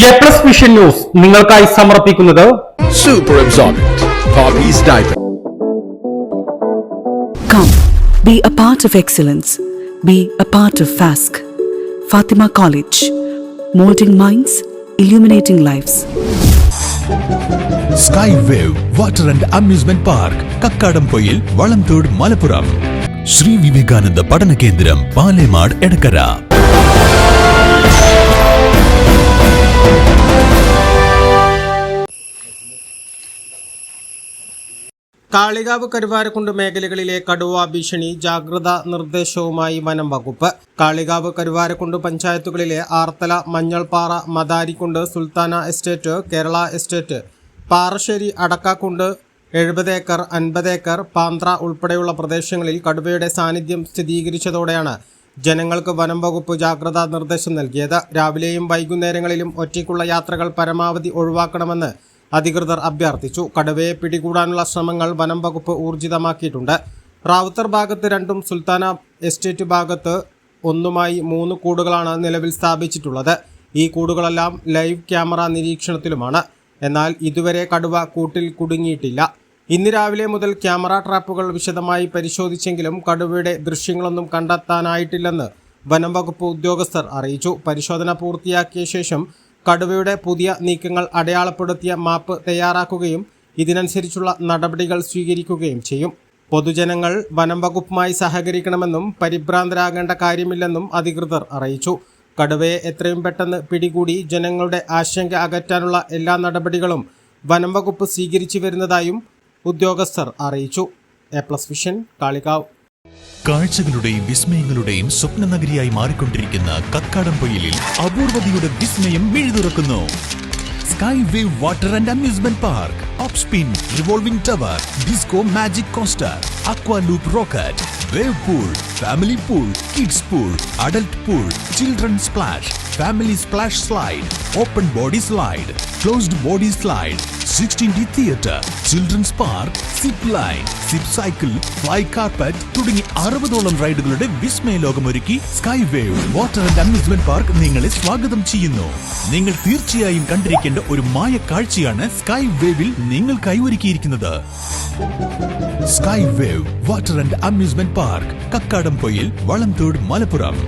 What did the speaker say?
A+ vision news നിങ്ങൾക്കായി സമർപ്പിക്കുന്നത് Super Absorbent Poppy's Diaper. Come, be a part of excellence. Be a part of FASC. Fatima College. Molding minds, illuminating lives. Skywave Water and Amusement Park, Kakkadampoyil, Valamthood, Malappuram. Sri Vivekananda Padana Kendram, Palemad, Edakara. Kalikavu Karuvarakundu മേഖലകളിലെ കടുവ ഭീഷണി ജാഗ്രതാ നിർദ്ദേശവുമായി വനം വകുപ്പ്. കാളികാവ് കരുവാരക്കുണ്ട് പഞ്ചായത്തുകളിലെ Arthala, Manjalpara, Madarikundu, Sulthana estate, Kerala estate, Parasseri, Adakkakundu, 70 acre, 50 acre, Panthra ഉൾപ്പെടെയുള്ള പ്രദേശങ്ങളിൽ കടുവയുടെ സാന്നിധ്യം സ്ഥിരീകരിച്ചതോടെയാണ് ജനങ്ങൾക്ക് വനം വകുപ്പ് ജാഗ്രതാ നിർദ്ദേശം നൽകിയത്. രാവിലെയും വൈകുന്നേരങ്ങളിലും ഒറ്റയ്ക്കുള്ള യാത്രകൾ പരമാവധി ഒഴിവാക്കണമെന്ന് അധികൃതർ അഭ്യർത്ഥിച്ചു. കടുവയെ പിടികൂടാനുള്ള ശ്രമങ്ങൾ വനം വകുപ്പ് ഊർജിതമാക്കിയിട്ടുണ്ട്. റാവുത്തർ ഭാഗത്ത് 2ഉം സുൽത്താന എസ്റ്റേറ്റ് ഭാഗത്ത് 1മായി 3 കൂടുകളാണ് നിലവിൽ സ്ഥാപിച്ചിട്ടുള്ളത്. ഈ കൂടുകളെല്ലാം ലൈവ് ക്യാമറ നിരീക്ഷണത്തിലുമാണ്. എന്നാൽ ഇതുവരെ കടുവ കൂട്ടിൽ കുടുങ്ങിയിട്ടില്ല. ഇന്ന് രാവിലെ മുതൽ ക്യാമറ ട്രാപ്പുകൾ വിശദമായി പരിശോധിച്ചെങ്കിലും കടുവയുടെ ദൃശ്യങ്ങളൊന്നും കണ്ടെത്താനായിട്ടില്ലെന്ന് വനം വകുപ്പ് ഉദ്യോഗസ്ഥർ അറിയിച്ചു. പരിശോധന പൂർത്തിയാക്കിയ ശേഷം കടുവയുടെ പുതിയ നീക്കങ്ങൾ അടയാളപ്പെടുത്തിയ മാപ്പ് തയ്യാറാക്കുകയും ഇതിനനുസരിച്ചുള്ള നടപടികൾ സ്വീകരിക്കുകയും ചെയ്യും. പൊതുജനങ്ങൾ വനം വകുപ്പുമായി സഹകരിക്കണമെന്നും പരിഭ്രാന്തരാകേണ്ട കാര്യമില്ലെന്നും അധികൃതർ അറിയിച്ചു. കടുവയെ എത്രയും പെട്ടെന്ന് പിടികൂടി ജനങ്ങളുടെ ആശങ്ക അകറ്റാനുള്ള എല്ലാ നടപടികളും വനം വകുപ്പ് സ്വീകരിച്ചു വരുന്നതായും ഉദ്യോഗസ്ഥർ അറിയിച്ചു. A+ vision, Kalikavu. കാഴ്ചകളുടെയും വിസ്മയങ്ങളുടെയും സ്വപ്നനഗരിയായി മാറിക്കൊണ്ടിരിക്കുന്ന കക്കാടംപൊയിലിൽ അപൂർവതയുടെ വിസ്മയം മിഴിതുറക്കുന്നു. Skywave Water and Amusement Park, Upspin, Revolving Tower, Disco Magic Coaster, Aqua Loop Rocket, Wave Pool, Family Pool, Kids Pool, Adult Pool, Children Splash, Family Splash Slide, Open Body Slide, Closed Body Slide, 16D Theatre, Children's Park, Zip Line, Zip Cycle, Fly Carpet തുടങ്ങി 60ഓളം റൈഡുകളുടെ വിസ്മയ ലോകമൊരുക്കി Skywave water and amusement park നിങ്ങളെ സ്വാഗതം ചെയ്യുന്നു. നിങ്ങൾ തീർച്ചയായും കണ്ടിരിക്കേണ്ട ഒരു മായ കാഴ്ചയാണ് സ്കൈവേവിൽ നിങ്ങൾക്കായി ഒരുക്കിയിരിക്കുന്നത്. Skywave water and amusement park, Kakkadampoyil, Valamthode, Malappuram.